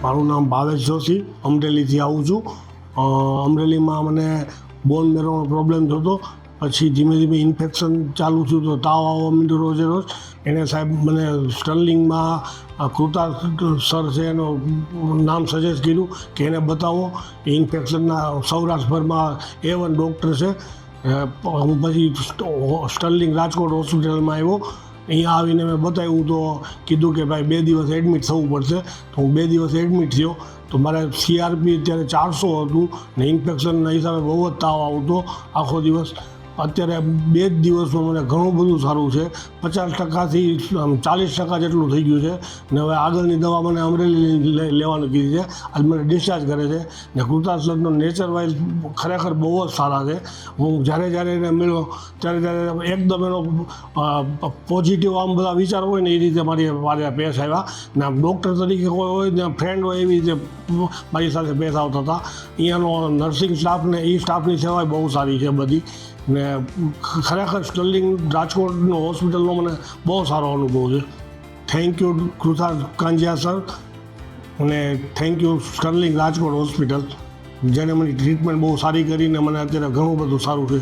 મારું નામ ભાવેશ જોશી, અમરેલીથી આવું છું. અમરેલીમાં મને બોન મેરોનો પ્રોબ્લેમ થતો, પછી ધીમે ધીમે ઇન્ફેક્શન ચાલુ થયું તો તાવ આવવા માંડ્યો રોજે રોજ. એને સાહેબ મને સ્ટર્લિંગમાં કૃતા સર છે એનું નામ સજેસ્ટ કર્યું કે એને બતાવો. ઇન્ફેક્શનના સૌરાષ્ટ્રભરમાં A1 ડૉક્ટર છે. હું પછી સ્ટર્લિંગ રાજકોટ હોસ્પિટલમાં આવ્યો. અહીંયા આવીને મેં બતાવ્યું તો કીધું કે ભાઈ 2 દિવસ એડમિટ થવું પડશે. તો હું 2 દિવસ એડમિટ થયો તો મારે CRP ત્યારે 400 હતું ને ઇન્ફેક્શનના હિસાબે બહુ જ તાવ આવતો આખો દિવસ. અત્યારે 2 જ દિવસમાં મને ઘણું બધું સારું છે. 50%થી 40% જેટલું થઈ ગયું છે ને હવે આગળની દવા મને અમરેલી લેવાનું કીધી છે. આજ મને ડિસ્ચાર્જ કરે છે ને કૃતાસરનો નેચર વાઇઝ ખરેખર બહુ જ સારા છે. હું જ્યારે એને મળ્યો ત્યારે એકદમ એનો પોઝિટિવ આમ બધા વિચાર હોય ને એ રીતે મારી પેશ આવ્યા ને આમ ડૉક્ટર તરીકે કોઈ હોય ને ફ્રેન્ડ હોય એવી રીતે મારી સાથે પેશ આવતા હતા. અહીંયાનો નર્સિંગ સ્ટાફ ને એ સ્ટાફની સેવા બહુ સારી છે બધી ને ખરેખર સ્ટર્લિંગ રાજકોટનો હોસ્પિટલનો મને બહુ સારો અનુભવ છે. Thank you Kruta Kanjiya sir અને thank you sterling Rajkot hospital જેણે મને ટ્રીટમેન્ટ બહુ સારી કરીને મને અત્યારે ઘણું બધું સારું છે.